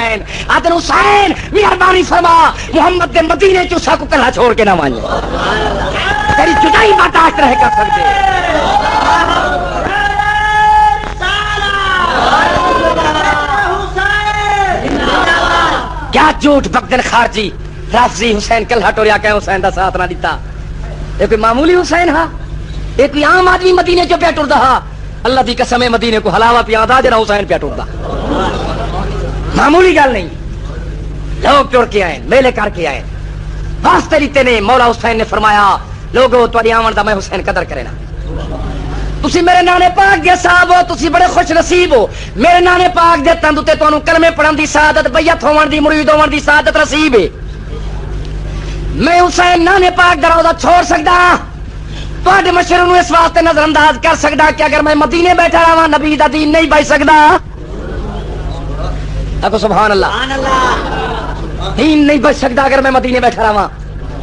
حسین آدن حسین مہربانی فرما محمد کے مدینے چوسا کو کلا چھوڑ کے نہ مانے تیری جدائی برداشت رہ کر سکتے کیا جھوٹ بغدن خارجی رافضی حسین کلہ ٹوریا کہ حسین دا ساتھ نہ دیتا یہ کوئی معمولی حسین ہا یہ کوئی عام آدمی مدینے چو پیا ٹردا ہا اللہ دی قسم مدینے کو حلاوہ پیا دا جنا حسین پیا ٹردا معمولی گل نہیں لوگ ٹر کے آئے میلے کر کے آئے واسطے لیتے نے مولا حسین نے فرمایا لوگوں تواڈی آمن دا میں حسین قدر کرے نا تسی میرے نانے پاک دے صاحب ہو تسی بڑے خوش نصیب ہو میرے نانے پاک دے تندو تے تانوں کلمے پڑھن دی سعادت بیعت ہون دی مرید ہون دی سعادت نصیب ہے میں حسین نانے پاک دا روضہ چھوڑ سکدا تواڈے مشورے نوں اس واسطے نظر انداز کر سکدا کہ اگر میں مدینے بیٹھا رہاں نبی دا دین نہیں بچ سکدا اکو سبحان اللہ دین نہیں بچ سکدا اگر میں مدینے بیٹھا رہاں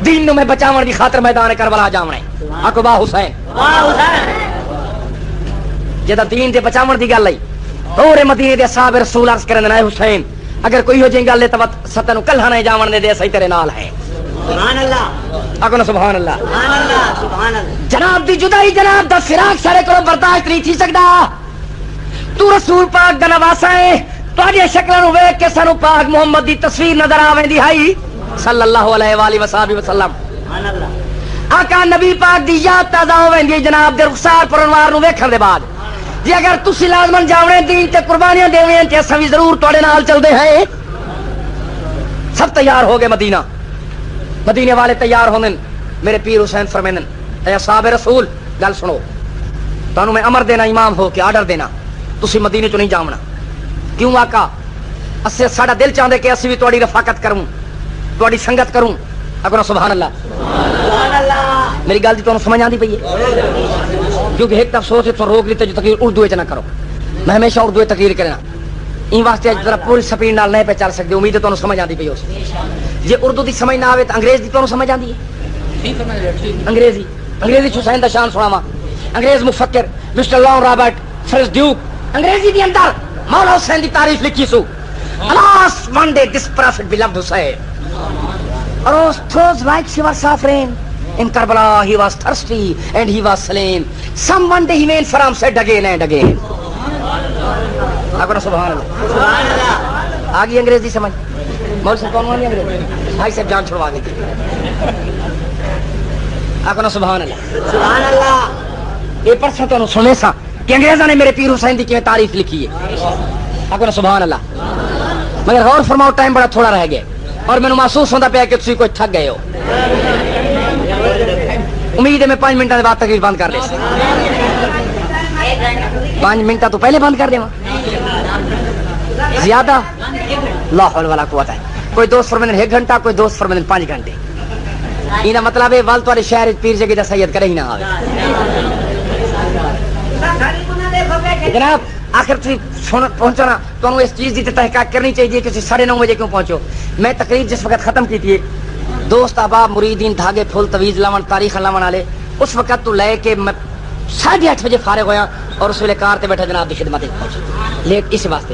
دین نو میں بچاون دی خاطر میدان کربلا جاونے اکو با حسین جدا دین دے بچاون دی گل آئی اور مدینے دے اصحاب رسول عرض کرن اے حسین اگر کوئی ہو جے گل ہے تے ستن کلہ نہ جاون دے صحیح تیرے نال ہے سبحان اللہ اکو سبحان اللہ سبحان اللہ سبحان اللہ جناب دی جدائی جناب دا فراق سارے کو برداشت نہیں تھی سکدا تو رسول پاک دا نواسا ہے تواڈی شکلاں نو ویکھ کے سانو پاک محمد دی تصویر نظر آویندی ہے صلی اللہ علیہ والہ وصحبہ وسلم سبحان اللہ آقا نبی پاک دی یاد تازہ ہوویندی جناب دے رخسار پر انوار نو ویکھن دے بعد جی اگر تسی لازمن جاونے دین تے قربانیاں دیویں تے اساں وی ضرور تواڈے نال چلدے ہیں سب تیار ہو گئے مدینہ مدینے والے تیار ہوندن میرے پیر حسین فرمیندن اے اصحاب رسول گل سنو تانوں میں امر دینا امام ہو کے آرڈر دینا تسی مدینے چوں نہیں جاونا کیوں آقا اسے ساڈا دل چاہندے کہ اسی بھی تواڈی رفاقت کروں تواڈی سنگت کروں اگر سبحان اللہ سبحان اللہ میری گل دی تانوں سمجھ آندی پئی ہے کیونکہ ایک افسوس تو روک لیتے جو تقریر اردو وچ نہ کرو میں ہمیشہ اردو وچ تقریر کرنا این واسطے ذرا پوری سپیڈ نال نہیں پہ چل سکدے امید ہے تانوں سمجھ آندی پئی اس جے اردو دی سمجھ نہ آوے تے انگریز دی تانوں سمجھ آندی ہے انگریزی حسین دا شان سناواں انگریز مفکر مسٹر لان رابرٹ فرز ڈیوک انگریزی دی اندر مولا حسین دی تعریف لکھی سو alas one day this prophet beloved Hussein arose throws like she was suffering in Karbala he was thirsty and he was slain someone day he went from said again and again اگر سبحان اللہ آگئی انگریزی سمجھ مول سے کون ہوانی انگریز بھائی صاحب جان چھوڑوا گئی اگر سبحان اللہ یہ پرسوں تو سنے سا کہ انگریزاں نے میرے پیر حسین دی کی تعریف لکھی ہے اگر سبحان اللہ مگر غور فرماؤ ٹائم بڑا تھوڑا رہ گیا اور میں محسوس ہوتا پیا کہ تسی کوئی تھک گئے ہو امید ہے میں 5 منٹوں کے بعد تقریر بند کر دے 5 منٹ تو پہلے بند کر دے زیادہ لا حول ولا قوت ہے کوئی دوست فرماندے 1 گھنٹہ کوئی دوست فرماندے 5 گھنٹے اینا مطلب ہے ول تواڈے شہر پیر جگہ دا سید کرے ہی نہ آوے جناب آخر تھی پہنچنا تو اس چیز کی تحقیق کرنی چاہیے کہ 9:30 بجے کیوں پہنچو میں تقریر جس وقت ختم کی تھی دوست احباب مریدین دھاگے پھول تویز لاون تاریخ لاون والے اس وقت تو لے کے میں 8:30 بجے فارغ ہویا اور اس ویلے کار تے بیٹھا جناب دی خدمت پہنچا لیٹ اس واسطے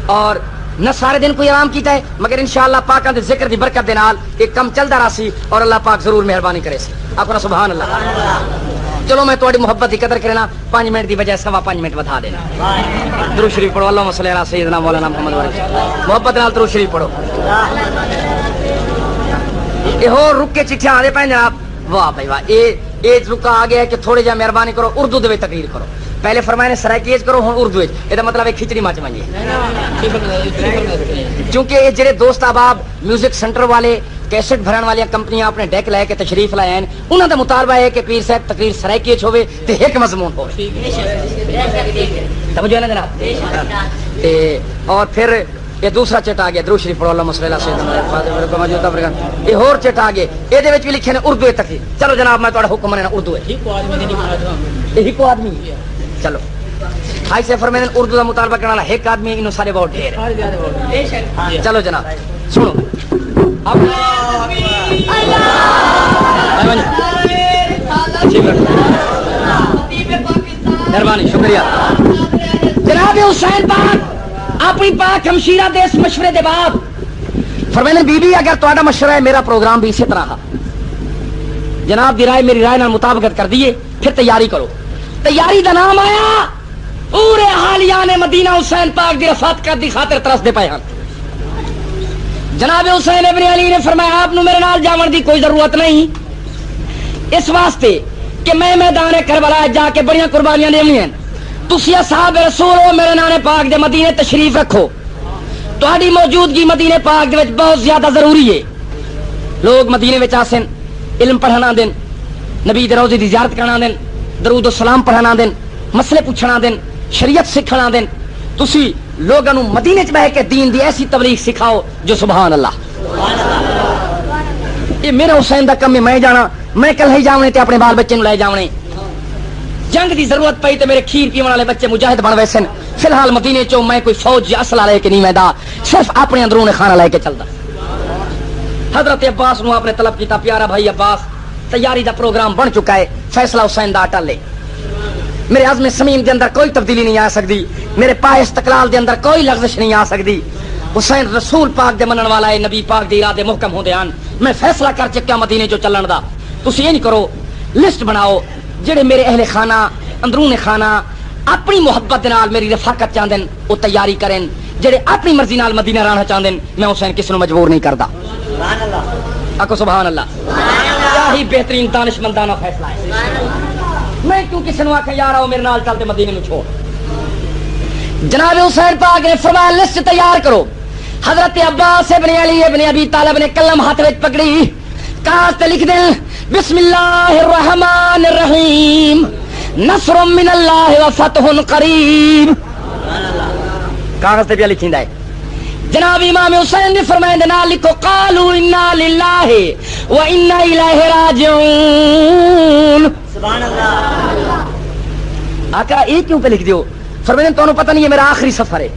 اور نہ سارے دن کوئی آرام کیتا ہے مگر انشاءاللہ پاکاں دے ذکر دی برکت دے نال ایک کم چلدا رہسی اور اللہ پاک ضرور مہربانی کرے سی اپنا سبحان اللہ چلو میں تھوڑی محبت کی قدر کرنا 5 منٹ دی بجائے 5.25 منٹ بتا دینا درود شریف پڑھو اللہم صلی علی سیدنا مولانا محمد محبت نال درود شریف پڑھو یہ ہو رک کے چٹھیاں آدھے پہ جناب واہ بھائی واہ یہ رکا آ گیا ہے کہ تھوڑے جا مہربانی کرو اردو دے تقریر کرو پہلے فرمائے نے سرائکیز کرو ہوں اردو یہ مطلب ہے کھچڑی مچ منجی چونکہ یہ جڑے دوست احباب میوزک سینٹر والے کیسٹ بھرن والی کمپنیاں اپنے ڈیک لے کے تشریف لائے ہیں انہوں کا مطالبہ ہے کہ پیر صاحب تقریر سرائکیز ہوئے تے ایک مضمون ہوئے سمجھو نا جناب اور پھر یہ دوسرا چٹ آ گیا درود شریف پڑھو اللہم صلی علی سیدنا یہ اور چٹ آ گیا یہ دے وچ بھی لکھے نے اردو تقریر چلو جناب میں تہاڈا حکم مننا اردو ہے یہی کو آدمی چلو بھائی سے فرمائے اردو کا مطالبہ کرنے والا ایک آدمی انہوں سارے بہت ڈھیر ہے چلو جناب سنو مہربانی شکریہ جناب حسین پاک اپنی پاک ہمشیرہ دے اس مشورے دے بعد فرمایا بی بی اگر تہاڈا مشورہ ہے میرا پروگرام بھی اسی طرح جناب دی رائے میری رائے نال مطابقت کر دیے پھر تیاری کرو. تیاری دا نام آیا پورے اہالیان مدینہ حسین پاک دی رفات دی خاطر ترس دے پے ہن. جناب حسین ابن علی نے فرمایا آپ میرے نال جاون دی کوئی ضرورت نہیں اس واسطے کہ میں میدان کربلا جا کے بڑی قربانیاں دینی ہیں. تسی اصحاب رسول ہو میرے نانے پاک دے مدینے تشریف رکھو. تہاڈی موجودگی مدینے پاک دے وچ بہت زیادہ ضروری ہے. لوگ مدینے وچ آسن علم پڑھانا دین نبی دے روضے دی زیارت کرنا دین درود و سلام پڑھانا دین مسئلے پوچھنا دین شریعت سکھانا دین. تسی لوگوں نو مدینے چ بیٹھ کے دین دی ایسی تبلیغ سکھاؤ جو سبحان اللہ. یہ میرا حسین دا کم ہے. میں جانا میں کل ہی جاونے تے اپنے بال بچے نو لے جاونے. جنگ دی ضرورت پئی تے میرے کھیر پیون والے بچے مجاہد بن ویسن. فی الحال مدینے چوں میں کوئی فوج یا اسلحہ لے کے نہیں ویندا صرف اپنے اندرون خانہ لے کے چلدا. حضرت عباس نو آپ نے طلب کیتا پیارا بھائی عباس تیاری دا پروگرام بن چکا ہے فیصلہ حسین دا اٹل لے. میرے عزم سمیم دے اندر کوئی تبدیلی نہیں آ سکتی. میرے پائے استقلال دے اندر کوئی لغزش نہیں آ سکتی. حسین رسول پاک دے منن والا ہے نبی پاک دے ارادے محکم ہوندے ہن. میں فیصلہ کر چکا مدینے چوں چلن دا. تسی یہ نہیں کرو لسٹ بناؤ جڑے میرے اہل خانہ اندرون خانہ اپنی محبت نال میری رفاقت چاہندے او تیاری کرن. جڑے اپنی مرضی نال مدینہ رہنا چاہندے میں حسین کس نو مجبور نہیں کردا. سبحان اللہ آکو سبحان اللہ. کیا ہی بہترین دانش مندانہ فیصلہ ہے. میں کیوں کسی نو آکھاں یار آؤ میرے نال چل تے مدینے نو چھوڑ. جناب حسین پاک نے فرمایا لسٹ تیار کرو. حضرت عباس ابن علی ابن ابی طالب نے قلم ہاتھ وچ پکڑی کاغذ تے لکھ دیں بسم اللہ الرحمن الرحیم نصر من اللہ و فتح قریب. کاغذ تے پیا لکھیندا ہے. جناب امام حسین نے فرمایا دے نال لکھو قالوا انا للہ و انا الیہ راجعون. سبحان اللہ. آقا یہ کیوں پہ لکھ دیو؟ فرمایا تانوں پتہ نہیں ہے میرا آخری سفر ہے.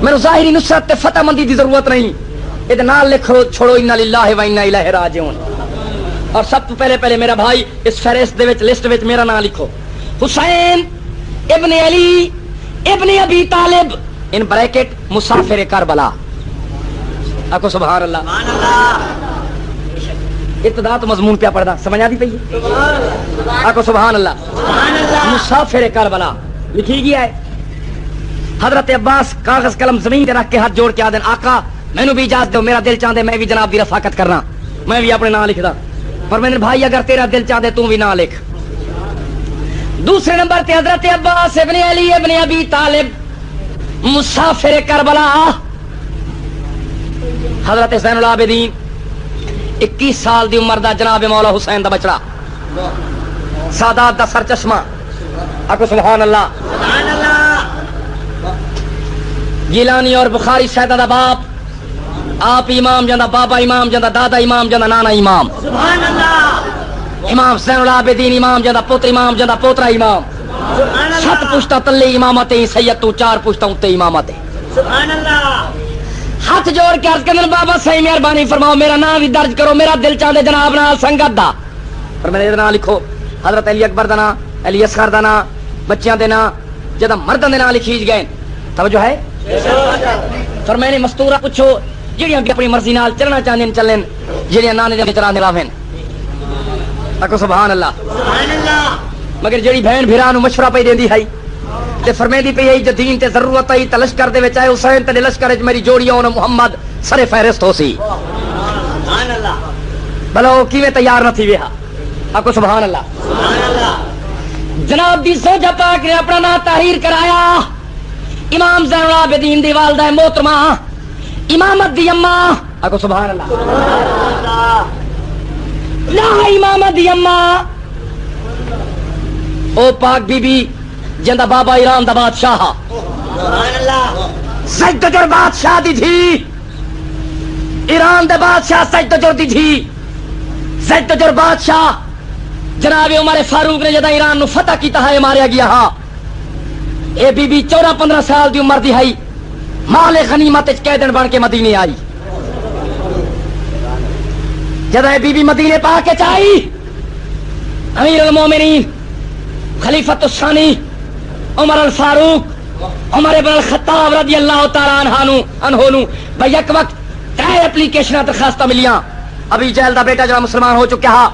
میرے ظاہری نصرت تے فتح مندی دی ضرورت نہیں. یہ نال لکھو چھوڑو انا للہ و انا الیہ راجعون. اور سب تو پہلے میرا بھائی اس فہرست دے وچ لسٹ وچ میرا نام لکھو حسین ابن علی ابن ابی طالب ان بریکٹ مسافر کربلا. آکو سبحان اللہ. سبحان اللہ. ابتدا تو مضمون پیا پڑھدا سمجھ آتی پئی ہے. آکو سبحان اللہ. سبحان اللہ. مسافر کربلا لکھی گیا ہے. حضرت عباس کاغذ قلم زمین تے رکھ کے ہاتھ جوڑ کے آدن آقا مینوں بھی اجازت دو میرا دل چاہندے میں بھی جناب دی رفاقت کرنا میں بھی اپنے نام لکھدا. پر میں نے بھائی اگر تیرا دل چاہتے تو بھی نہ لکھ. دوسرے نمبر تے حضرت عباس ابن علی ابن ابی طالب مسافر کربلا. حضرت زین العابدین 21 سال دی عمر دا جناب مولا حسین دا بچڑا سادات دا سر چشمہ. آکو سبحان اللہ. سبحان اللہ. گیلانی اور بخاری شہدہ دا باپ آپ امام جاندہ بابا امام جاندہ دادا امام جاندہ نانا امام. سبحان اللہ. امام زین العابدین امام جاندہ پوتر امام جاندہ پوترا امام. سبحان اللہ. 7 پشتہ تلے امامت سید تو 4 پشتہ اتے امامت. سبحان اللہ. ہاتھ جوڑ کے عرض کرنے بابا صحیح مہربانی فرماؤ میرا نام بھی درج کرو میرا دل چاہتے جناب نال سنگت دا. پر میں نے نام لکھو حضرت علی اکبر دا نام علی اصغر دا نام بچیاں دے نام جدا مردوں دے نام لکھی گئے. توجہ ہے. پر میں نے مستورہ پوچھو جڑیاں بھی اپنی مرضی نال چلنا چاہندے چلن جڑیاں نانے دے چرانے لاویں. آکو سبحان اللہ. سبحان اللہ. مگر جڑی بہن بھرا نو مشورہ پئی دیندی ہے تے فرمیندی پئی ہے جدین تے ضرورت ہے تے لشکر دے وچ آئے حسین تے لشکر وچ میری جوڑی اون محمد سر فہرست ہو سی. سبحان اللہ. بھلو کیویں تیار نہ تھی ویہا. آکو سبحان اللہ. سبحان اللہ. جناب دی زوجہ پاک نے اپنا نام تحریر کرایا امام زین العابدین دی والدہ محترمہ امامت دی اماں. آکو سبحان اللہ. لا امامت دی اماں او پاک بی بی جندہ بابا ایران دا بادشاہ سجدجر بادشاہ دی تھی. ایران دے بادشاہ سجدجر دی تھی. سجدجر بادشاہ جناب عمر فاروق نے جدہ ایران نو فتح کیتا ہے ماریا گیا ہاں. اے بی بی 14-15 سال دی عمر دی ہے مال غنیمت قیدن بن کے مدینے آئی. جدہ بی بی مدینے پا کے چاہی امیر المومنین خلیفۃ الثانی عمر الفاروق عمر ابن الخطاب رضی اللہ تعالی عنہ نو بھئی ایک وقت 3 اپلیکیشناں درخواستاں ملیاں. ابھی جہل دا بیٹا جو مسلمان ہو چکا ہے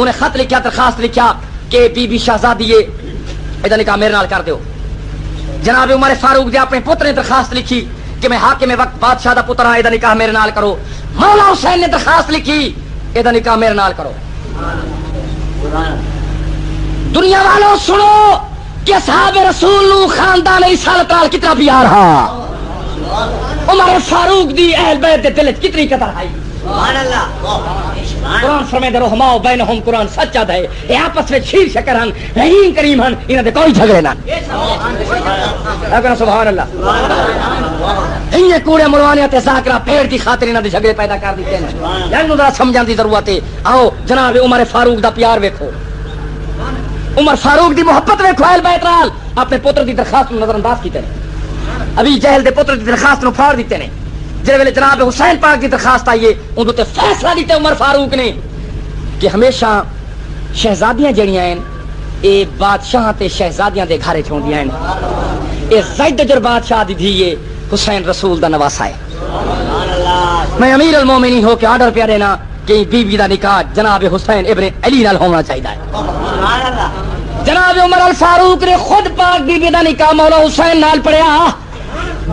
انہیں خط لکھیا درخواست لکھیا کہ بی بی شہزادی ادا نکاح میرے نال کر دیو. جناب عمر فاروق دے اپنے پتر نے درخواست لکھی کہ میں حاکم وقت بادشاہ دا پتر ہاں ادا نکاح میرے نال کرو. مولا حسین نے درخواست لکھی ادا نکاح میرے نال کرو. دنیا والوں سنو کہ صحابہ رسول نو خاندان رسالت نال کتنا پیار ہا. عمر فاروق دی اہل بیت دے دل وچ کتنی قدر ہے. سبحان اللہ. قرآن فرمائے رحماء بینہم قرآن سچا ہے اے آپس میں شیر شکر ہن رحیم کریم ہن انہاں دے کوئی جھگڑے نہ. سبحان اللہ. انہاں کوڑے مروانیاں تے ذاکرہ پھیڑ دی خاطر انہاں دے جھگڑے پیدا کر دتے ہیں. یعنی ذرا سمجھان دی ضرورت ہے. آؤ جناب عمر فاروق دا پیار ویکھو, عمر فاروق دی محبت ویکھو اہل بیت نال. اپنے پتر دی درخواست نظر انداز کیتے ہیں. ابھی جہل دے پتر دی درخواست نو پھاڑ دیتے ہیں. جس ویلے جناب حسین پاک کی درخواست آئی ہے اندر تے فیصلہ دیتے عمر فاروق نے کہ ہمیشہ شہزادیاں جڑیاں ہیں اے بادشاہ تے شہزادیاں دے گھر چھوندیاں ہیں. اے زید جر بادشاہ دی دھی ہے حسین رسول دا نواسا ہے. میں امیر المومنین ہو کے آرڈر پیا دینا کہ بی بی دا نکاح جناب حسین ابن علی نال ہونا چاہیے. جناب عمر الفاروق نے خود پاک بی بی دا نکاح مولا حسین نال پڑھیا.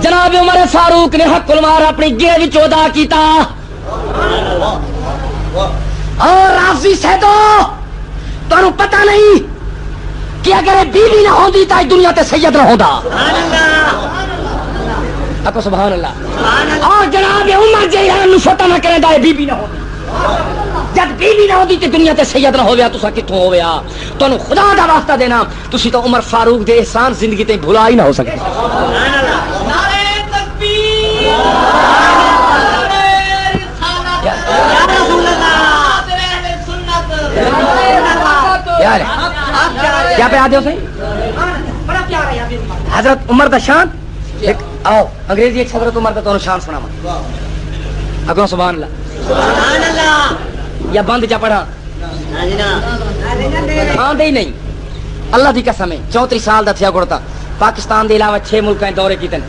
جناب عمر فاروق نے حق المار اپنی گیڑ وچ ادا کیتا. اور رافضی سیدو تانوں پتہ نہیں کہ اگر بیوی نہ ہوندی تا دنیا تے سید نہ ہوندا. اکو سبحان اللہ. اور جناب عمر جیلان نو فتح نہ کرے دا بیوی نہ ہوندی. جب بیوی نہ ہوندی تے دنیا تے سید نہ ہویا تساں کتھوں ہویا. تانوں خدا دا واسطہ دینا تسی تو عمر فاروق دے احسان زندگی تے بھلا ہی نہ ہو سکتے. کیا پہ آدھے ہو صحیح حضرت عمر دا شان ایک آؤ انگریزی ایک حضرت عمر دا تو شان سنا اگوں سبحان اللہ. یا بند چا پڑھا آندے ہی نہیں. اللہ دی قسم ہے 34 سال دا تھیا گڑتا پاکستان دے علاوہ 6 ملکاں دورے کیتن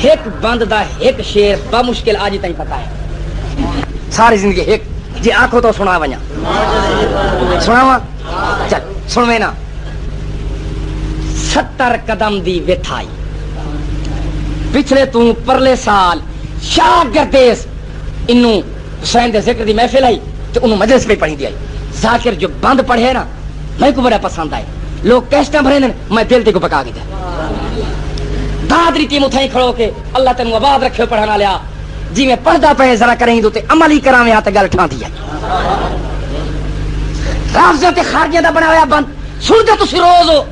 ایک بند دا ایک شعر بمشکل آج تائیں پتہ ہے ساری زندگی ایک جی آنکھوں تو سنا ونیا سناوا چل سنوے نا. 70 قدم دی وٹھائی پچھلے تو پرلے سال شاگردیس انو حسین دے ذکر دی محفل آئی تو انہوں مجلس پہ پڑھی دی آئی. ذاکر جو بند پڑھے نا میں کو بڑا پسند آئے. لوگ کیسٹاں بھرے میں دل تے کو پکا گیا دادری ٹیم اتھائی کھڑو کے اللہ تینوں آباد رکھے پڑھانا لیا جی میں پڑھدا پہ ذرا کریں دو تے عمل ہی کراں میں تے گل ٹھان دی رافضیاں تے خارجیاں دا بنا ہوا بند سن دے تسی روز ہو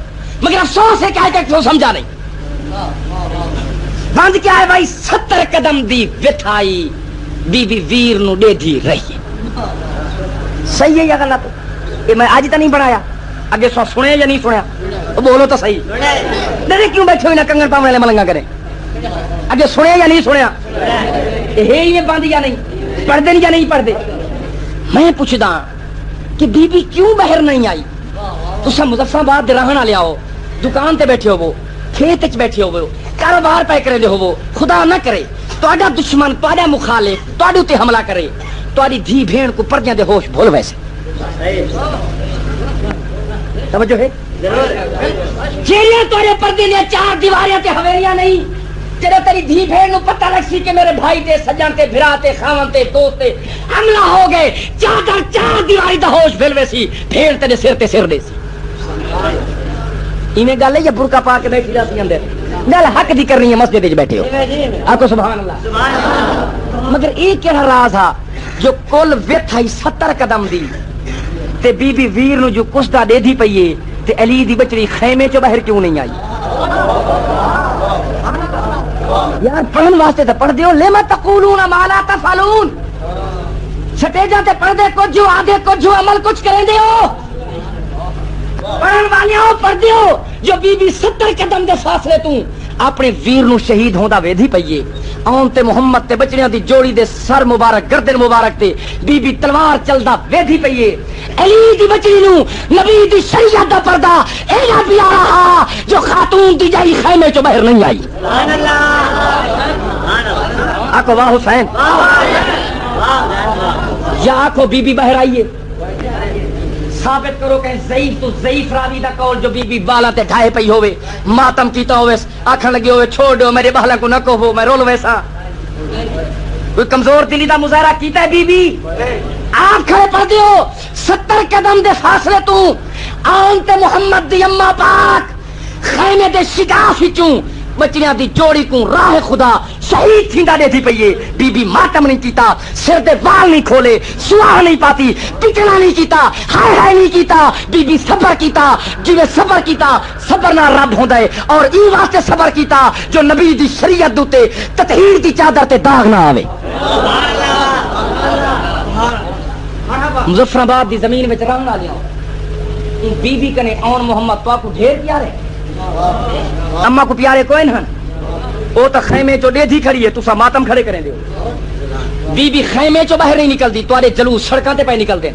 مگر افسوس ہے کہ آج تک سمجھا نہیں. بند کیا ہے بھائی 70 قدم دی وٹھائی بی بی ویر نو دے دی رہی. صحیح ہے یا غلط؟ یہ میں آج تک نہیں بنایا اگے سو سنے یا نہیں سنیا بولو تو صحیح. ڈرے کیوں بیٹھے ہوئے نا کنگن پاؤں والے ملنگا کریں اگے سنے یا نہیں سنیا یہ بند یا نہیں پڑھ دیں یا نہیں پڑھ دے. میں پوچھدا کہ بی بی کیوں باہر نہیں آئی. تسا مظفر آباد دے رہن والے ہو دکان تے بیٹھے ہو کھیت وچ بیٹھے ہو کاروبار پہ کرے ہو خدا نہ کرے تہاڈا دشمن تہاڈا مخالف تہاڈے تے حملہ کرے تہاڈی دھی بھین کو پردیاں دے ہوش بھول ویسے توجہ ہے جیڑیاں تہاڈے پردے دے 4 دیواریاں تے حویلیاں نہیں جڑے تیری دھی بھین نو پتہ لگ سی کہ میرے بھائی تے سجن تے بھرا تے خاون تے دوست تے حملہ ہو گئے 4 دیواری دا ہوش بھول ویسی بھین تے سر تے سر دے سی. ایویں گل ہے یا برقع پا کے بیٹھی جاتی اندر گل حق دی کرنی ہے مسجد وچ بیٹھے ہو آکو سبحان اللہ. مگر ایک کیڑا راز ہے جو کل وتھ آئی 70 قدم دی تے بی بی ویر نو جو کسدا دے دی پئی ہے تے علی دی بچڑی خیمے چوں باہر کیوں نہیں آئی. یار پڑھن واسطے تے پڑھ دیو لما تقولون ما لا تفعلون سٹیجاں تے پڑھ دے کچھ آدھے کچھ عمل کچھ کریں دیو پڑھن والیاں پڑھ دیو جو بی بی 70 قدم دے فاصلے تو اپنے ویر نو شہید ہوندا ویدھی پئیے آن تے محمد تے بچڑیاں دی جوڑی دے سر مبارک گردن مبارک تے بی بی تلوار چلدا ویدھی پئیے علی دی بچڑی نو نبی دی شریعت دا پردہ اینا پیارا ہا جو خاتون دی جائی خیمے چو باہر نہیں آئی. سبحان اللہ. آکو واہ حسین یا آکو بی بی باہر آئیے. ثابت کرو کہ ضعیف تو ضعیف راوی دا قول جو بی بی بالا تے ڈھائے پئی ہوئے ماتم کیتا ہوئے آکھن لگے ہوئے چھوڑ دو میرے بالا کو نہ کہو میں رول ویسا. کوئی کمزور دلی دا مظاہرہ کیتا ہے بی بی؟ آپ کھڑے پڑ دیو 70 قدم دے فاصلے تو آن تے محمد دی اماں پاک خیمے دے شگاف وچوں بچڑیاں دی جوڑی کو راہ خدا شہید تھیندا دے تھی پئیے. بی بی ماتم نہیں کیتا سر دے وال نہیں کھولے سواہ نہیں پاتی پٹنا نہیں کیتا ہائے ہائے نہیں کیتا. بی بی صبر کیتا جویں صبر کیتا صبر نال رب ہوندا ہے اور ای واسطے صبر کیتا جو نبی دی شریعت دے تطہیر دی چادر تے داغ نہ آوے. مظفر آباد دی زمین وچ رنگ نہ لیاؤ بی بی کنے اون محمد تو کو ڈھیر پیارے اما کو پیارے کوئی نہ او تو خیمے چو ڈیدھی کھڑی ہے تسا ماتم کھڑے کریں دیو. بی بی خیمے چو باہر نہیں نکل دی تواڈے جلوس سڑکاں تے پے نکل دے.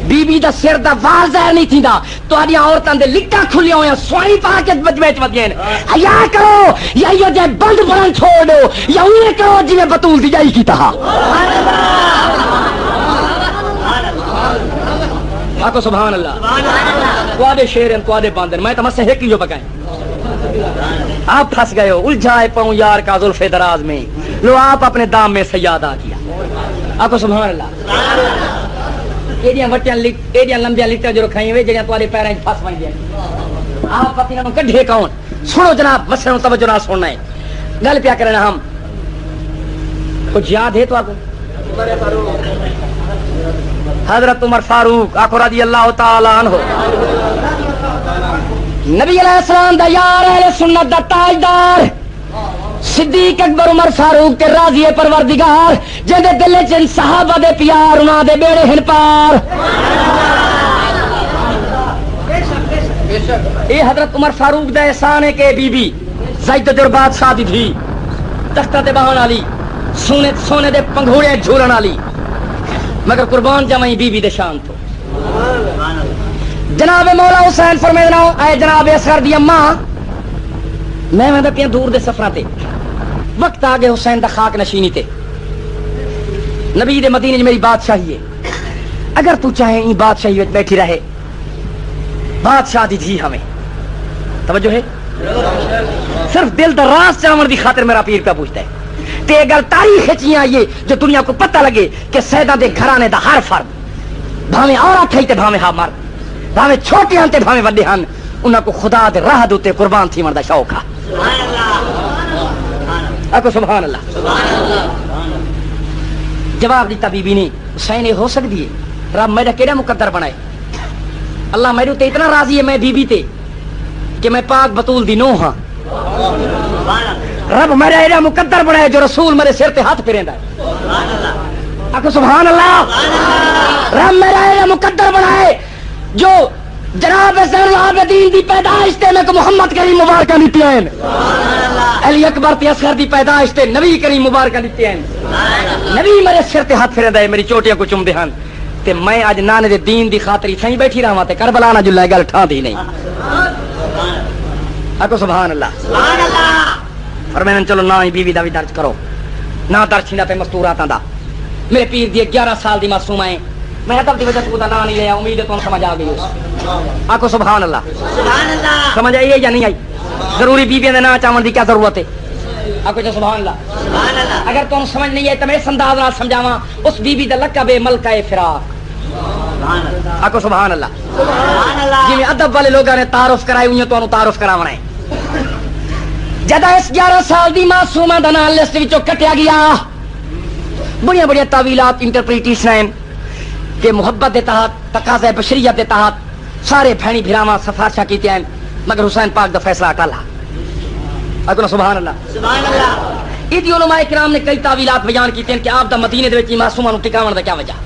بی بی دا سر دا وال ظاہر نہیں تھیندا تواڈیاں عورتاں دے لکاں کھلیاں ہویاں سوئی پا کے وچ ودیاں حیا کرو یا یو جے بند بلند چھوڑ دو یا اوے کرو جویں بطول دی جائی کیتا. آکو سبحان اللہ. تواڈے شیر ہیں تواڈے باندر میں تو مسے ایک ہی جو پکائیں. آپ پھنس گئے ہو الجھائے پاؤں یار کا زلف دراز میں لو آپ اپنے دام میں سیادہ کیا. آکو سبحان اللہ. ایڈیاں وٹیاں ایڈیاں لمبیاں لٹاں جو رکھائیں ہوئے جڑیاں تواڈے پیراں وچ پھس ویندیاں آپ پتہ نہ کڈھے کون. سنو جناب مسئلے توجہ نال سننا ہے گل پیا کرنا. ہم کچھ یاد ہے تو آپ کو حضرت عمر فاروق آقا رضی اللہ تعالی عنہ نبی علیہ السلام دا یار اہل سنت دا تاجدار صدیق اکبر عمر فاروق کے راضی پروردگار جن دے دل وچ صحابہ دے پیار انہاں دے بیڑے ہن پار. اے حضرت عمر فاروق دا احسان ہے کہ بی بی زید در بادشاہ دی تھی تختہ تے بہن والی سونے دے پنگھوڑے جھولن والی مگر قربان جمعی بی بی دے شان تو. جناب مولا حسین فرمینا اے جناب اصغر دی اماں میں پیا دور دے سفراں تے وقت آ گئے حسین دا خاک نشینی تے نبی دے مدینے میری بادشاہی ہے اگر تو چاہے این بادشاہی وچ بیٹھی رہے بادشاہ دی جی ہمیں توجہ ہے صرف دل دا راز چاون دی خاطر میرا پیر کا پوچھتا ہے تے اگر تاریخ چیاں یہ جو دنیا کو پتہ لگے کہ سیدہ دے گھرانے دا ہر فرد بھاویں عورت ہے تے بھاویں ہا مرد بھاویں چھوٹے ہن تے بھاویں وڈے ہن انہاں کو خدا دے راہ دے تے قربان تھیون دا شوق ہے. سبحان اللہ. آکو سبحان اللہ. جواب دیتا بی بی نے حسین ہو سکتی ہے رب میرا کیڑا مقدر بنائے اللہ میرے تے اتنا راضی ہے میں بی بی تے کہ میں پاک بطول دی نوح ہاں. رب میرا ایڈا مقدر بنائے جو رسول میرے سر تے ہاتھ پھیریندا ہے. آکو سبحان اللہ. رب میرا ایڈا مقدر بنائے جو جناب زین العابدین دی پیدائش تے میں کو محمد کریم مبارکہ دیتی ہیں علی اکبر تے اصغر دی پیدائش تے نبی کریم مبارکہ دیتی ہیں نبی میرے سر تے ہاتھ پھیریندا ہے میری چوٹیاں کو چومدے ہن تے میں اج نانے دے دین دی خاطر ہی بیٹھی رہاں تے کربلا نہ جلے گل ٹھاندی نہیں. آکو سبحان اللہ. سبحان اللہ. اور میں نے چلو نہ ہی بیوی دا بھی درج کرو نہ درج چھیندا پہ مستوراتاں دا میرے پیر دی 11 سال دی معصوم ہے میں ادب دی وجہ سے دا نام نہیں لیا امید ہے تو سمجھ آ گئی اس. آکو سبحان اللہ. سبحان اللہ. سمجھ آئی ہے یا نہیں آئی؟ ضروری بیویاں دے نام چاون دی کیا ضرورت ہے؟ آکو جو سبحان اللہ. سبحان اللہ. اگر تم سمجھ نہیں آئی تو میں اس انداز نال سمجھاواں اس بیوی دا لقب ہے ملکہ فراق. سبحان اللہ. آکو سبحان اللہ. سبحان اللہ. جی ادب والے لوگوں نے تعارف کرائی انہوں تو تعارف کراونا ہے. جدا اس 11 سال دی معصومہ دا نام لسٹ وچوں کٹیا گیا بڑیاں بڑیاں تعویلات انٹرپریٹیشن ہیں کہ محبت دے تحت تقاضا بشریت دے تحت سارے بھینی بھراواں سفارشاں کیتیاں ہیں مگر حسین پاک دا فیصلہ اٹالا. اگوں سبحان اللہ. سبحان اللہ. ایدی علماء کرام نے کئی تعویلات بیان کیتے ہیں کہ آپ دا مدینے دے وچ معصومہ نو ٹکاون دا کیا وجہ.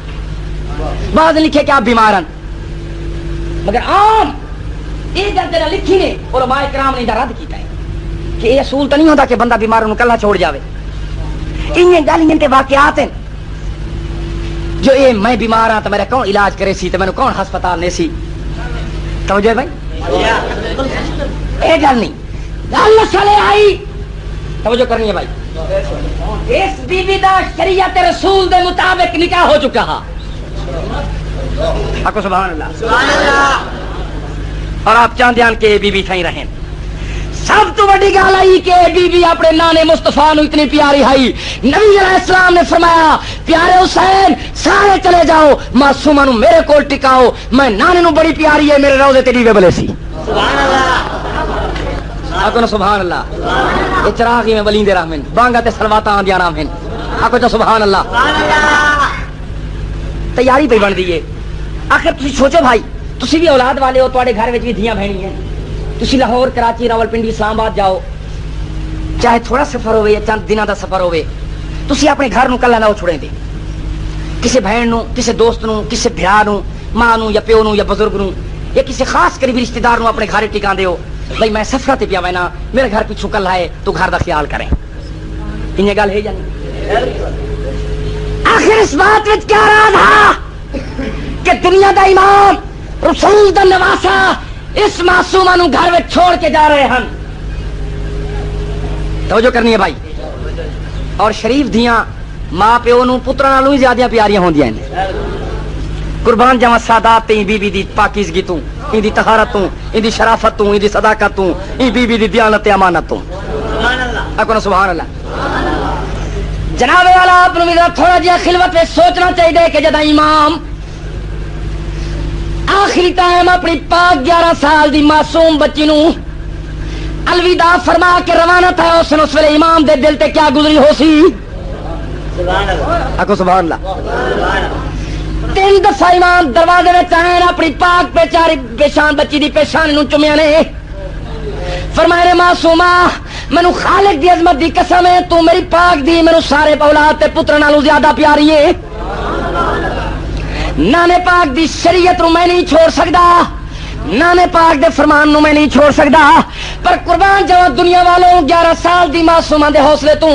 بعض لکھے کہ آپ بیمار ہیں مگر عام یہ گل جڑا لکھی نے علماء کرام نے رد کیتا ہے کہ یہ اصول تو نہیں ہوتا کہ بندہ بیمار نو کلا چھوڑ جاوے. انہیں گل تے واقعات ہیں جو اے میں بیمار ہاں تو میرا کون علاج کرے سی تو میں کون ہسپتال نے سی. سمجھے بھائی اے گل نہیں گل چلے آئی توجہ کرنی ہے بھائی. اس بی بی دا شریعت رسول دے مطابق نکاح ہو چکا ہے. آپ کو سبحان اللہ. اور آپ چاہتے ہیں کہ بی بی تھیں رہیں. سب تو بڑی گل آئی کہ بی بی اپنے نانے مصطفیٰ نو اتنی پیاری ہے. نبی علیہ السلام نے فرمایا پیارے حسین سارے چلے جاؤ معصومہ نو میرے کول ٹکاؤ, میں نانے نو بڑی پیاری ہے, میرے روزے تے دیوے بلے سی. سبحان اللہ. آپ کو سبحان اللہ. یہ چراغی میں ولیندے رحمن بانگا تے سلواتا آندیاں رحمن. آپ کو سبحان اللہ. تیاری پہ بن دیئے. آخر تسی سوچو بھائی تسی بھی اولاد والے ہو, تواڈے گھر وچ بھی دھیاں بہنی ہیں. تسی لاہور کراچی راولپنڈی اسلام آباد جاؤ, چاہے تھوڑا سفر ہوئے یا چند دنوں دا سفر ہوئے, تسی اپنے گھر نو کلا نہ چھوڑیں دے. کسی بہن نو, کسی دوست نو, کسی بھرا نو, ماں نو یا پیو نو یا بزرگ نو یا کسی خاص قریبی رشتہ دار نو اپنے گھر ٹکان دیو بھائی میں سفر تے پیا وینا میرے گھر پیچھو کل ہے تو گھر دا خیال کریں. انہیں گل ہے یا نہیں؟ آخر اس بات وچ کیا راز ہے کہ دنیا دا امام رسول دا نواسا اس معصومہ نو گھر میں چھوڑ کے جا رہے ہیں. توجہ کرنی ہے بھائی. اور شریف دیاں ماں پیو نو پتراں نالوں ہی زیادہ پیاریاں ہوندیاں ہیں. قربان جاواں سادات تے بی بی دی پاکیزگی تو, ان دی طہارت تو, ان دی شرافت تو, ان دی صداقت تو, ان بی بی دی دیانت تے امانت تو. سبحان اللہ. اکو سبحان اللہ. جناب والا آپ نو تھوڑا جہا خلوت میں سوچنا چاہیے کہ جدا امام آخری ٹائم اپنی پاک 11 سال دی معصوم بچی نو الوداع فرما کے روانہ تھا, اس ویلے امام دے دل تے کیا گزری ہو سی. سبحان اللہ. اکو سبحان اللہ. 3 دفعہ امام دروازے میں آئے, اپنی پاک بیچاری پیشان بچی دی پیشانی نو چومیا نے, فرمایا معصومہ مینوں خالق دی عظمت دی قسم ہے تو میری پاک دی مینوں سارے اولاد تے پتر نالوں زیادہ پیاری ہے. نانے پاک دی شریعت نو میں نہیں چھوڑ سکدا, نانے پاک دے فرمان نو میں نہیں چھوڑ سکدا, پر قربان جاواں دنیا والوں 11 سال دی معصومہ دے حوصلے تو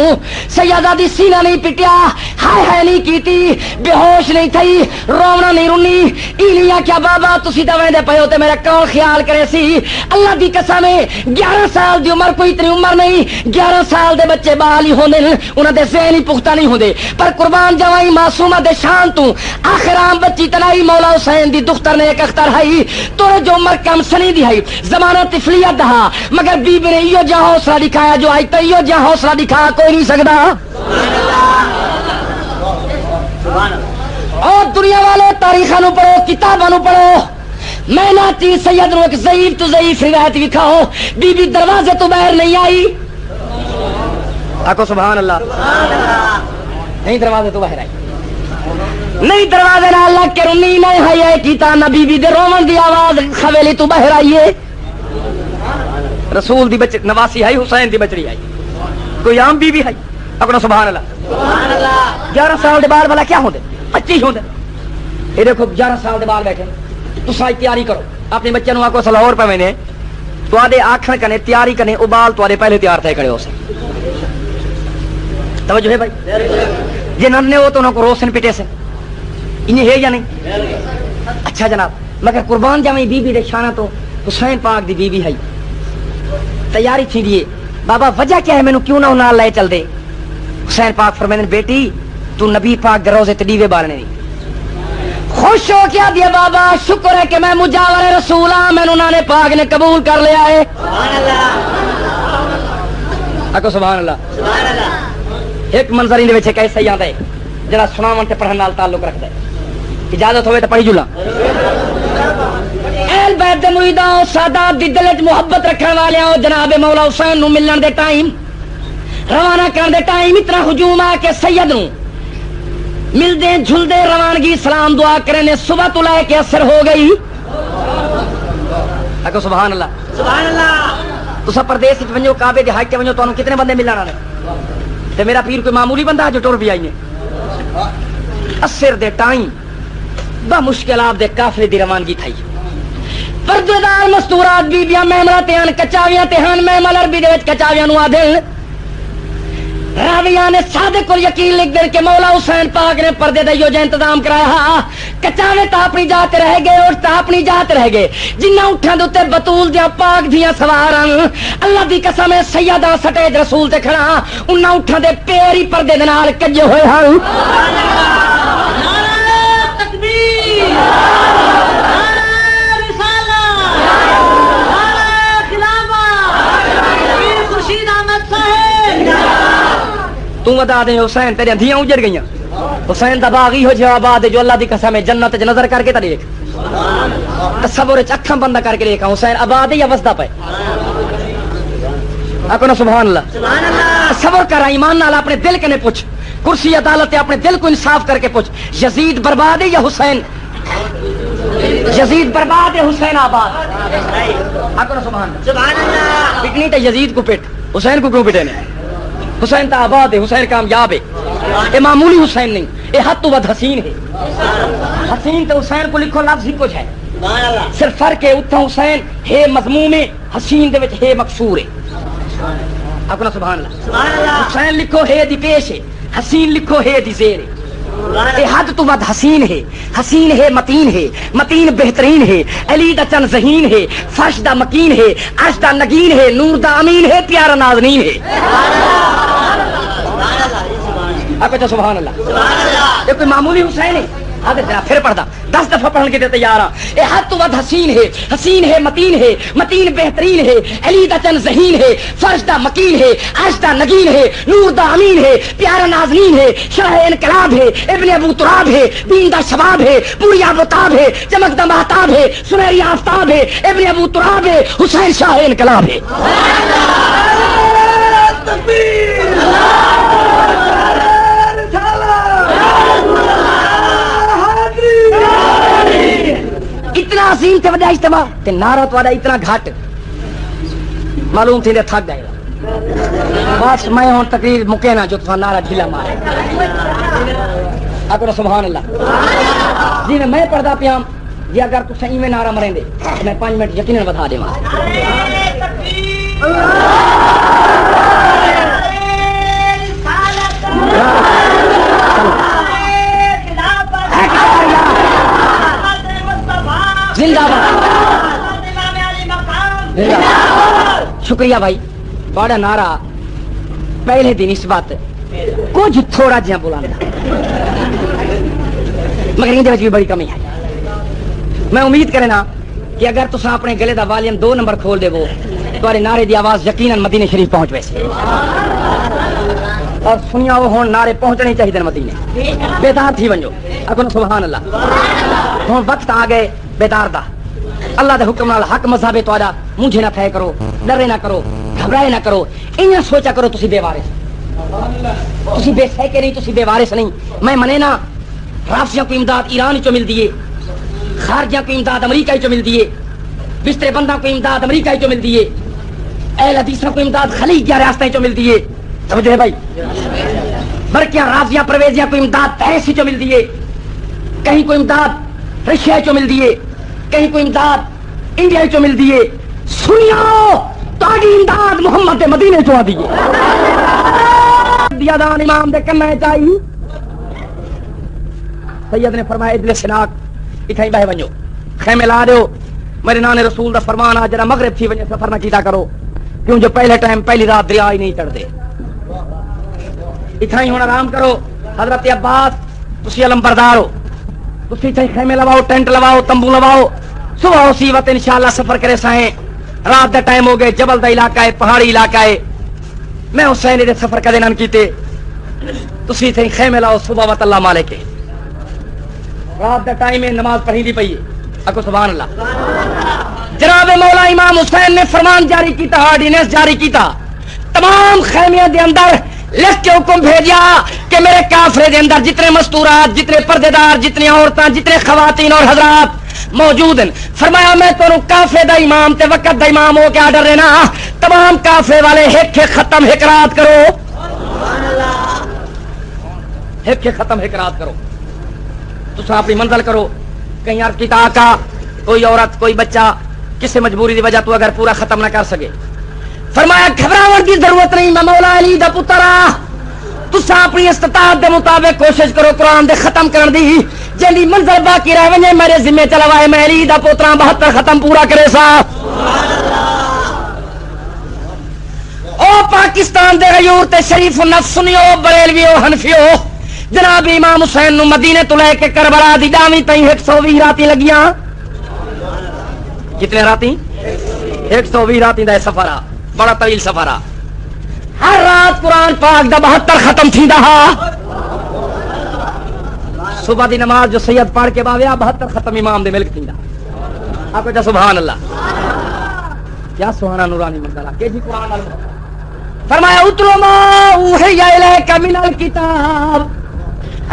سیادہ دی سینہ نہیں پٹیا, ہائے ہائے نہیں کیتی, بے ہوش نہیں تھئی, رونا نہیں رونی, ایلیا کیا بابا تسی تے ویندے پئے ہو تے میرا کون خیال کرے سی. اللہ دی قسم ہے 11 سال دی عمر کوئی اتنی عمر نہیں, 11 سال دے بچے بال ہی ہوندے نے, انہاں دے ذہن ہی پختہ نہیں ہوندے, پر قربان جاواں معصومہ دے شان تو آخر عام بچی تلائی مولا حسین دی دختر نے ایک اختر ہے تو جو عمر کم سنی دی ہے زمانہ طفلیت دہا, مگر بی بی نے ایو جہاں حوصلہ دکھایا جو آئی تو ایو جہاں حوصلہ دکھایا کوئی نہیں سکتا. اور دنیا والے تاریخ نو پڑھو, کتاباں نو پڑھو, میں ناتی سید نو ایک ضعیف تو ضعیف روایت دکھاؤ بی بی دروازے تو باہر نہیں آئی. آکو سبحان اللہ. نہیں دروازے تو باہر آئی, نہیں دروازے نہ اللہ کے رونی نہیں ہے کیتا نہ بی بی دے رومن دی آواز حویلی تو باہر آئیے. رسول دی بچ نواسی ہے, حسین دی بچڑی آئی, کوئی عام بی بی ہے. اپنا سبحان اللہ. 11 سال دے بال والا کیا ہوندے 25 ہوندے. یہ دیکھو 11 سال دے بال بیٹھے, تو ساری تیاری کرو اپنے بچے نو آکو سلاور پہ میں تو آدھے آکھن کنے تیاری کنے او بال تو آدھے پہلے تیار تھے کھڑے ہو سے. توجہ ہے بھائی, یہ ننے ہو تو انہوں کو روشن پٹے سے انہیں ہے یا نہیں؟ اچھا جناب, مگر قربان جاویں بی بی دے شانہ تو حسین پاک دی بی بی ہے, تیاری تھی دیئے بابا وجہ کیا ہے, میں نو کیوں نہ نال لے چل دے. حسین پاک فرمائے بیٹی تو نبی پاک دے روزے تے دیوے بالنے دی. خوش ہو کیا دیا بابا, شکر ہے کہ میں مجاور رسول ہاں, میں نو نانے پاک نے قبول کر لیا ہے. سبحان اللہ. اکو سبحان اللہ. ایک منظر اندے وچ ایسا ہی آندا ہے جڑا سناون تے پڑھن نال تعلق رکھدا ہے. اجازت ہوئے تو پڑھی جلا. اہل بیت دے مریداں سادات دی دل وچ محبت رکھن والیاں جناب مولا حسین نو ملن دے ٹائم روانہ کرن دے ٹائم اتنا ہجوم آ کے سید نو ملدے جھلدے روانگی سلام دعا کرنے نے صبح تو لے کے اثر ہو گئی. اکو سبحان اللہ. سبحان اللہ. تو سب پردیس وچ ونجو کعبے دے حج تے ونجو تانوں کتنے بندے ملنا نے, تے میرا پیر کوئی معمولی بندہ جو ٹر بھی آئی ہے. اثر دے ٹائم با مشکلات دے قافلے دی روانگی تھئی, پردےدار مستورات بیبیاں میمراتیاں کچاویاں تہان میمل عربی دے وچ کچاویاں نو آدھن راویاں نے صادق الیقین لکھ دے کہ مولا حسین پاک نے پردے دا یو جو انتظام کرایا کچاوے تا اپنی جات رہ گئے اور تا اپنی جات رہ گئے جنہ اٹھاں دے اوتے بطول دیاں پاک دیاں سواراں اللہ دی قسم ہے سیدہ سٹیج رسول تے کھڑا انہاں اٹھاں دے پیر ہی پردے دے نال کجے ہوئے ہن تو بتا دے حسین تیرے دھیاں اجڑ گئیاں حسین دا باغ ہی ہو جا آباد جو اللہ دی قسم ہے جنت وچ نظر کر کے تے دیکھ تصور وچ اکھاں بندہ کر کے دیکھ حسین آباد یا وسدا پے اپنا سبحان اللہ سبحان اللہ تصور کر ایمان نال اپنے دل کنے پوچھ کرسی عدالت اپنے دل کو انصاف کر کے پوچھ یزید برباد ہے یا حسین یزید برباد ہے حسین آباد اپنا سبحان اللہ پٹنی تے یزید کو پٹ حسین کو کیوں پٹے نے حسین تا آباد ہے حسین کامیاب ہے یہ معمولی حسین نہیں یہ حد تو ود حسین ہے حسین تو حسین کو لکھو لفظ ہی کچھ ہے صرف فرق ہے اتھا حسین ہے مضموم ہے حسین دے وچ ہے مقصور ہے اپنا سبحان اللہ حسین لکھو ہے دی پیش ہے حسین لکھو ہے دی زیر ہے یہ حد تو ود حسین ہے متین بہترین ہے علی دا چن ذہین ہے فرش دا مکین ہے عرش دا نگین ہے نور دا امین ہے پیارا نازنین ہے آپ کہتے سبحان اللہ یہ کوئی معمولی حسین ہے آدھے جناب پھر پڑھتا 10 دفعہ پڑھنے کے لیے تیار ہاں یہ حد تو ود حسین ہے متین بہترین ہے علی دا چن ذہین ہے فرش دا مکین ہے عرش دا نگین ہے نور دا امین ہے پیارا نازنین ہے شاہ انقلاب ہے ابن ابو تراب ہے دین دا شباب ہے پوری آبتاب ہے چمک دا مہتاب ہے سنہری آفتاب ہے ابن ابو تراب ہے حسین شاہ انقلاب ہے اتنا عظیم تے وڈا اجتماع تے نعرہ تواڈا اتنا گھٹ معلوم تھی دے تھک گئے بس میں ہن تقریر مکے نہ جو تساں نعرہ ڈھیلا مارے اکو سبحان اللہ جی میں پڑھدا پیا جی اگر تساں ایویں نعرہ مریں دے میں 5 منٹ یقیناً بتا دیواں زندہ باد شکریہ بھائی بڑا نعرہ پہلے دن اس بات کچھ تھوڑا جہاں بلانا مگر ان بھی بڑی کمی ہے میں امید کرنا کہ اگر تساں اپنے گلے دا والیوم 2 نمبر کھول دے وہ تمہارے نعرے دی آواز یقیناً مدینے شریف پہنچ ویسے اور سنیا وہ ہون نعرے پہنچنے چاہیے مدینے بیدار تھی ونجو اکو سبحان اللہ ہوں وقت آ گئے بیدار دا اللہ دے حکم نال حق مذہب تواڈا مجھے نہ تھے کرو ڈرے نہ کرو گھبرائے نہ کرو انہاں سوچا کرو تسی بے وارث تسی بے سہکے نہیں تسی بے وارث نہیں میں منے نا رافضیاں کو امداد ایران چوں مل دیے خارجیاں کو امداد امریکہ چوں مل دیے بسترے بنداں کو امداد امریکہ چوں مل دیے اہل حدیثاں کو امداد خلیج کی ریاستیں چوں مل دیے سمجھے بھائی برکیاں رافضیاں پرویزیاں کو امداد پیرس چوں مل دیے کہیں کو امداد رشیا چوں مل دیے کہیں کو امداد انڈیا چوں مل دیے سنیاؤ تاڑی امداد محمد دے مدینے چوں آ دیے دیادان امام دے کنے چاہیے سید نے فرمایا ادل شناک اتھائی بہ ونجو خیمے لا دیو میرے نانے رسول دا فرمان آ جڑا مغرب تھی ونجے سفر نہ کیتا کرو کیوں جو پہلے ٹائم پہلی رات دریا ہی نہیں چڑھ دے اتھائی ہن آرام کرو حضرت عباس تسی علم بردار ہو تسی اتھائی خیمے لواؤ ٹینٹ لواؤ تمبو لواؤ صبح اسی وقت انشاءاللہ سفر کرے سائیں رات دا ٹائم ہو گئے جبل دا علاقہ ہے پہاڑی علاقہ ہے میں حسین دے سفر کدے نہ کیتے تسی اتھائی خیمے لاؤ صبح وقت اللہ مالک ہے رات دا ٹائم ہے نماز پڑھی دی پئی ہے اکو سبحان اللہ جناب مولا امام حسین نے فرمان جاری کیتا آرڈیننس جاری کیتا تمام خیمیاں دے اندر لکھ کے حکم بھیجا کہ میرے کافرے دے اندر جتنے مستورات جتنے پردے دار جتنی عورتاں جتنے خواتین اور حضرات موجود ہیں فرمایا میں تو کافرے دا امام تے وقت دا امام ہو کے آڈر دینا تمام کافرے والے ہک ختم ہکرات کرو ہک ختم ہکرات کرو تو اپنی منزل کرو کہیں عرض کیتا آقا کوئی عورت کوئی بچہ کسی مجبوری دی وجہ تو اگر پورا ختم نہ کر سکے فرمایا گھبراہٹ کی ضرورت نہیں، میں مولا علی دا پتر تسا اپنی استطاعت دے مطابق کوشش کرو قرآن دے ختم کرن دی، جیندی منزل باقی رہ ونجے میرے ذمہ چلوائے، میں علی دا پوترا 72 ختم پورا کرے سا۔ او پاکستان دے غیور تے شریف النفس سنیو، بریلویو، حنفیو، جناب امام حسین نو مدینے تو لے کے کربلا دی ڈاویں تائیں 120 راتی لگیاں۔ کتنے راتی؟ 120 راتی دا سفر آ، بڑا طویل سفر آ۔ ہر رات قرآن پاک دا 72 ختم تھیندا ہا۔ صبح دی نماز جو سید پڑھ کے باویا 72 ختم امام دے ملک تھیندا۔ آپ کہتے سبحان اللہ، کیا سبحان نورانی منزلہ کہ جی قرآن اللہ فرمایا اتلو ما اوحی الیک من الکتاب،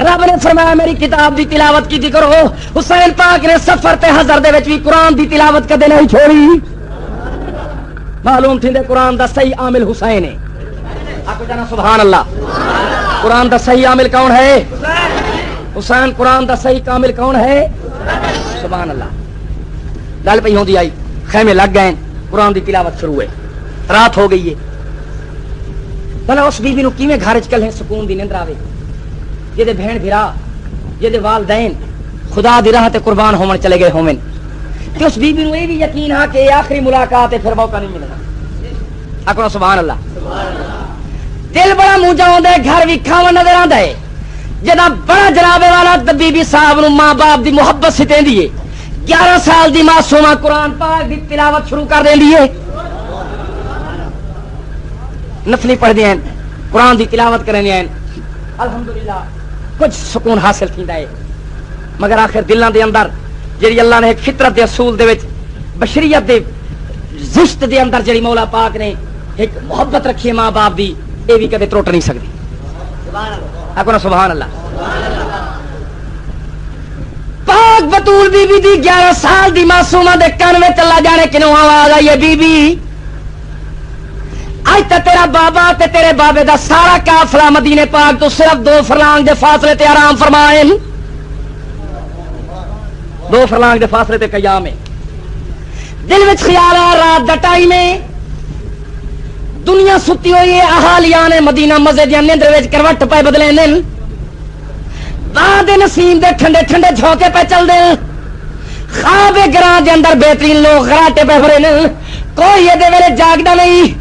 رب نے فرمایا میری کتاب دی تلاوت کی کرو۔ حسین پاک نے سفر تے حضر دے وچ بھی قرآن دی تلاوت کدے نہیں چھوڑی۔ معلوم تھی دے قرآن دا صحیح عامل حسین ہے۔ آپ جانا سبحان اللہ، قرآن دا صحیح عامل کون ہے؟ حسین۔ قرآن دا صحیح کامل کون ہے؟ سبحان اللہ۔ گل پہ ہوندی آئی، خیمے لگ گئے، قرآن دی تلاوت شروع ہے، رات ہو گئی ہے۔ بھلا اس بیوی نو کیویں گھر وچ کلے سکون دی نیندر آوے، جے بہن بھرا، جے والدین خدا دی راہ تے قربان ہون چلے گئے ہوون، تے اس بیوی نو یہ بھی یقین ہا کہ آخری ملاقات ہے، پھر موقع نہیں ملے گا۔ آکھو سبحان اللہ۔ دل بڑا منہ ہوندا ہے، گھر بھی کھاوا نظر آندا ہے، جدا بڑا جنابے والا بی بی صاحب نو ماں باپ دی محبت ستیندی ہے، 11 سال دی معصومہ قرآن پاک دی تلاوت شروع کر دیندی ہے، نفلی پڑھ دیں، قرآن دی تلاوت کریں، الحمدللہ کچھ سکون حاصل تھیندا ہے۔ مگر آخر دلاں دے اندر جڑی اللہ نے ایک فطرت دے اصول دے وچ بشریت دے زشت دے اندر جڑی مولا پاک نے ایک محبت رکھی ہے ماں باپ دی، اے بھی کدے ٹوٹ نہیں سکدی۔ سبحان اللہ، آکھو نا سبحان اللہ۔ پاک بطول بی بی دی 11 سال دی معصومہ دے کان وچ اللہ جانے کنوں آواز آئی ہے، بی بی آج تا تیرا بابا تے تیرے بابے دا سارا قافلہ مدینے پاک تو صرف 2 فرلانگ دے فاصلے تے آرام فرمائیں، 2 فرلانگ دے فاصلے تے قیام ہے۔ دل وچ خیال آ رات دا ٹائم ہے، دنیا ستی ہوئی ہے، اہالیان مدینہ مزے دیاں نیندر وچ کروٹ پے بدلے دل، بعد نسیم دے ٹھنڈے ٹھنڈے جھونکے پہ چل دے، خواب گراں دے اندر بہترین لوگ غراٹے پہ بھرے نے، کوئی یہ دے ویلے جاگدا نہیں،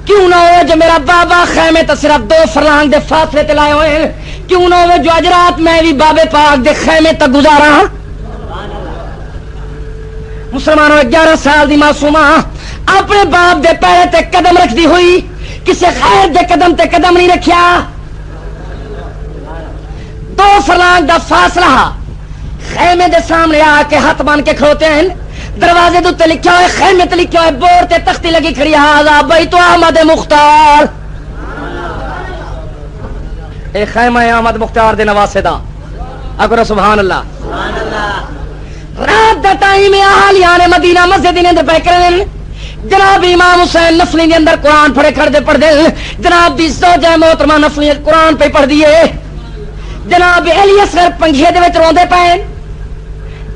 کیوں نہ ہو جو میرا بابا خیمے تو صرف 2 فرلانگ دے فاصلے تے لائے ہوئے، کیوں نہ ہو جو اج رات میں بھی بابے پاک دے خیمے تک گزارا۔ مسلمانوں 11 سال دی معصومہ اپنے باپ دے پیرے تے قدم رکھ دی ہوئی، کسے خیر دے قدم تے قدم نہیں رکھیا، 2 فرلانگ دا فاصلہ، خیمے دے سامنے آ کے ہاتھ مان کے کھڑوتے ہیں، دروازے تے لکھا ہوئے، خیمے تے لکھا ہوئے، بورڈ تے تختی لگی کھڑی ہاذا بیت احمد مختار، اے خیمہ احمد مختار دے نواسے دا۔ اگر سبحان اللہ۔ رات دا ٹائم اہالیان مدینہ مسجد نے اندر پہ کرن، جناب امام حسین نفلی دے اندر قرآن پڑھے کھڑے پڑھ دے، جناب دی زوجہ محترمہ نفلی قرآن پہ پڑھ دیے، جناب علی اصغر پنگھے دے وچ روندے پے،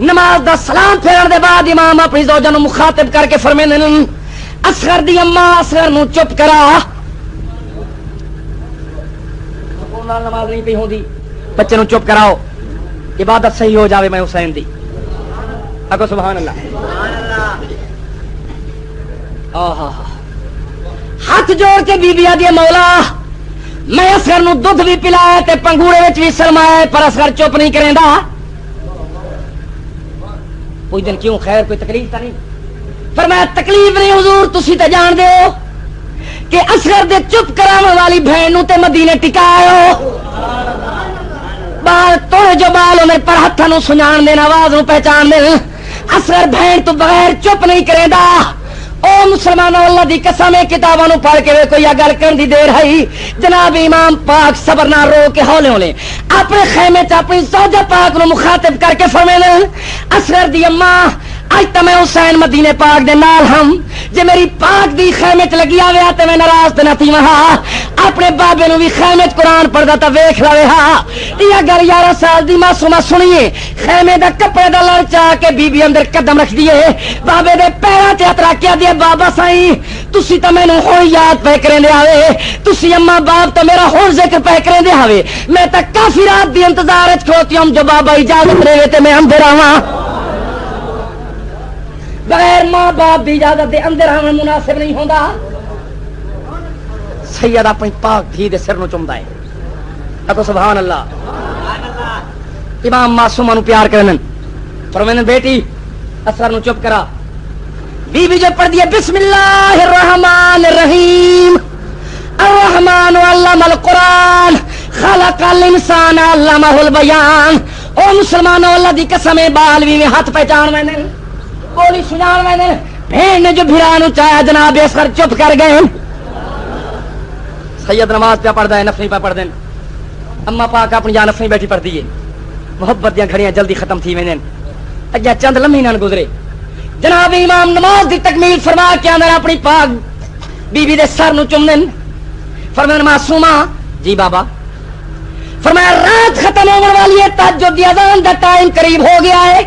نماز دا سلام پھیرن دے بعد امام اپنی زوجہ نو مخاطب کر کے فرمیندے اصغر دی اماں اصغر نو چپ کرا، نماز نہیں پئی ہوندی، بچے نو چپ کراؤ، عبادت صحیح ہو جاوے میں حسین دی۔ اگو سبحان اللہ۔ ہاتھ جوڑ کے بی بی آدھی مولا میں اصغر نو دودھ بھی پلایا تے پنگوڑے وچ بھی سرمایا، پر اصغر چپ نہیں کریندا۔ کوئی دن کیوں خیر کوئی تکلیف تا نہیں؟ فرمایا تکلیف نہیں حضور، تسی تے جان دے ہو کہ اصغر دے چپ کراون والی بہن نو تے مدینے ٹکاؤ، بال توڑے جو بال انہیں پر ہتھاں نو سنجان دے، آواز نو پہچان دے، اصغر بہن تو بغیر چپ نہیں کریندا۔ او مسلمانوں اللہ دی قسم کتاباں نو پڑھ کے کوئی گل کرن دی دیر ہے، جناب امام پاک صبر نہ رو کے ہولے ہولے اپنے خیمے چ اپنی زوجہ پاک نو مخاطب کر کے فرمایا اصغر دی اماں اج تے میں حسین مدینے پاک دے نال ہم، جے میری پاک دی خیمے چ لگی آوے تے میں ناراض تے نہ تھی وہاں، اپنے بابے نو بھی خیمے قرآن پڑھدا تا ویکھ لوے ہاں یہ اگر 11 سال دی معصومہ سنیے خیمے دا کپڑے دا لڑ چا کے بی بی اندر قدم رکھ دیے بابے دے پیراں تے ہاتھ رکھ کے دی بابا سائیں تسی تا مینوں ہن یاد پے کریں دے آوے تسی اما باپ تو میرا ہن ذکر پے کریں دے آوے میں تا کافی رات دی انتظار وچ کھڑوتی ہوں جو بابا اجازت دے تے میں اندر آواں بغیر ماں باپ دی اجازت دے اندر آنا مناسب نہیں ہوندا سید اپنی پاک دھی دے سر نو چومدا ہے تو سبحان اللہ امام معصومہ نو پیار کرن فرمانے بیٹی اثر نو چپ کرا بی بی جو پڑھ دیا بسم اللہ الرحمن الرحیم الرحمن علم القرآن خلق الانسان علمہ البیان او مسلمانوں اللہ دی قسم بالوی میں ہاتھ پہچان میں بولی سنان میں بھین نے جو بھرانو چاہیا جناب اثر چپ کر گئے سید نماز پہ پڑھ دے نفلی پہ پڑھ دیں اما پاک اپنی جان نفلی بیٹھی پڑھ دیئے محبت دیاں گھڑیاں جلدی ختم تھی میں اگیا چند لمحے نہ گزرے جناب امام نماز دی تکمیل فرما کے اندر اپنی پاک بی بی دے سر نو چومن فرمایا معصومہ جی بابا فرمایا رات ختم ہونے والی ہے تہجد دی اذان دا ٹائم قریب ہو گیا ہے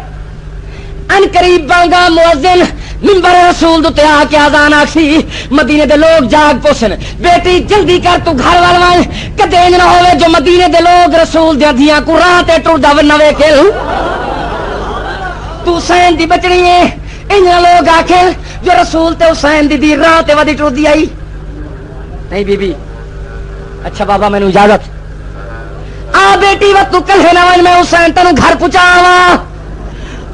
ان قریب بانگا مؤذن منبر رسول دے تے آ کے اذان آکھی مدینے دے لوگ جاگ پوسن بیٹی جلدی کر تو گھر وال وان کدے نہ ہوے جو مدینے دے لوگ رسول دے دیاں کو راہ تے ٹردا نہ ویکھل تو حسین دی بچڑی ہے ان لوگ آکھن جو رسول تے حسین دی راہ تے ودی ٹردی آئی نہیں بی بی اچھا بابا مینوں اجازت آ بیٹی وقت تو کل ہے نہ میں حسین تینوں گھر پہنچاواں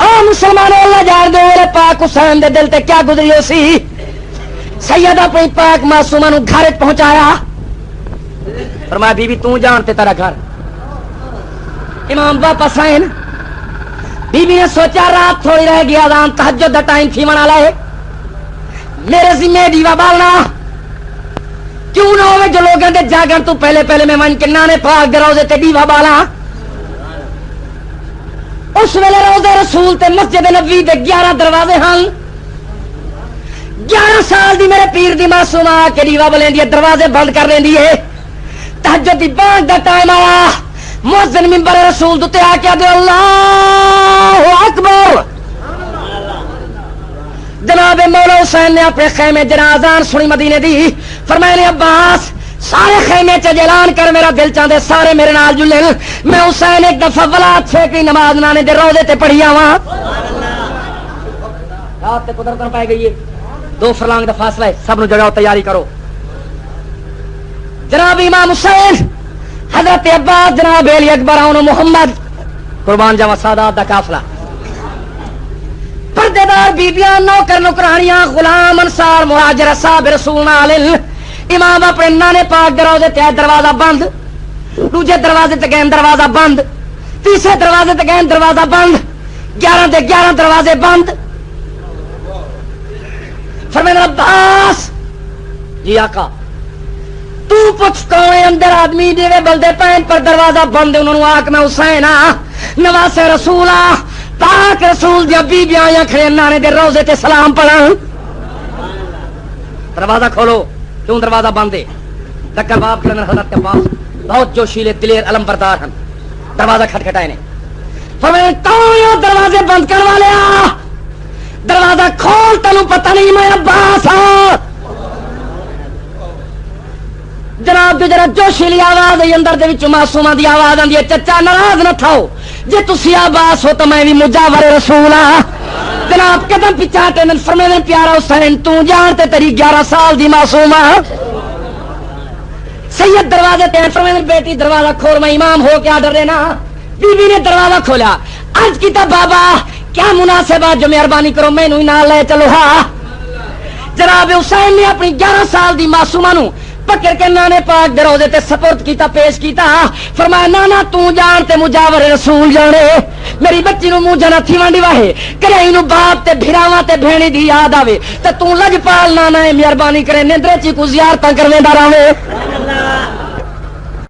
او مسلمانوں اللہ جان دے میرے پاک حسین دے دل تے کیا گزری ہو سی سید اپنی پاک معصومہ نو گھر پہنچایا فرمایا بی بی تو جانتے تیرا گھر امام واپس آئے نا بی بی نے سوچا رات تھوڑی رہ گیا اذان تہجد دا ٹائم تھی والا ہے میرے ذمہ دیوا بالنا کیوں نہ ہوے جو لوگوں دے جاگن تو پہلے پہلے میں من کے نانے پاک دے روزے تے دیوا بالا اس ویلے روزے رسول تے مسجد نبوی دے 11 دروازے ہیں 11 سال دی میرے پیر دی معصومہ کے دیوا بلیندی ہے دروازے بند کر لیندی ہے تہجد دی بانگ دا ٹائم آیا مؤذن منبر رسول تے آ کے دے اللہ اکبر جناب مولا حسین نے اپنے خیمے جنازان سنی مدینے دی فرمایا عباس سارے خیمے چ اعلان کر میرا دل چاہتے سارے میرے نال جلن میں حسین ایک دفعہ ولاد چھیکی نماز نانے دے روزے تے پڑھی آواں رات تے قدرت پائی گئی ہے 2 فرلانگ دا فاصلہ ہے سب نو جگاؤ تیاری کرو جناب امام حسین حضرت عباس جناب علی اکبر اون محمد قربان جاواں سادات دا قافلہ پردے دار بیبیاں نوکر نوکرانیاں غلام انصار مہاجر اصحاب رسول علیہ امام اپنے نانے پاک دروازے تے دروازہ بند دوسرے دروازے تے گئے دروازہ بند تیسرے دروازے تے گئے دروازہ بند 11 دے 11 دروازے بند فرمایا عباس جی آقا تو پوچھ کون اندر آدمی دیوے بلدے پین پر دروازہ بند انہوں آکھ میں حسین نواز رسول پاک رسول دیا بیبیاں آیا کھڑے نانے دے روزے تے سلام پڑھا دروازہ کھولو کیوں دروازہ بند ہے دکر باب کرنے حضرت کے پاس بہت جوشیلے دلیر علم بردار ہیں دروازہ کھٹکھٹائے نے فرمایا تو دروازے بند کروا لیا دروازہ کھول تینوں پتہ نہیں میں عباس ہاں جناب جو جرا جوشیلی آواز ہے اندر دے وچ معصومہ دی آواز آندی ہے چچا ناراض نہ تھاؤ جے تسی عباس ہو تو میں بھی مجاور رسول ہاں جناب قدم پچھاٹے نے فرمایا پیارا حسین تو جانتے تیری 11 سال دی معصومہ سید دروازے تے فرمایا بیٹی دروازہ کھول میں امام ہو کے آڈر دینا بی بی نے دروازہ کھولا عرض کیتا بابا کیا مناسبت جو مہربانی کرو میں نوں نال لے چلو ہاں جناب حسین نے اپنی 11 سال دی معصومہ نوں پکڑ کے نانے پاک دے روزے تے سپرد کیتا پیش کیتا فرمایا نانا تو جان تے مجاور رسول جانے میری بچی نو منہ جنا تھی وانڈی واہے کرے نو باپ تے بھراواں تے بہنی دی یاد آوے تے تو لج پال نانا مہربانی کرے نیندرے چی کو زیارتاں کرویندا رہے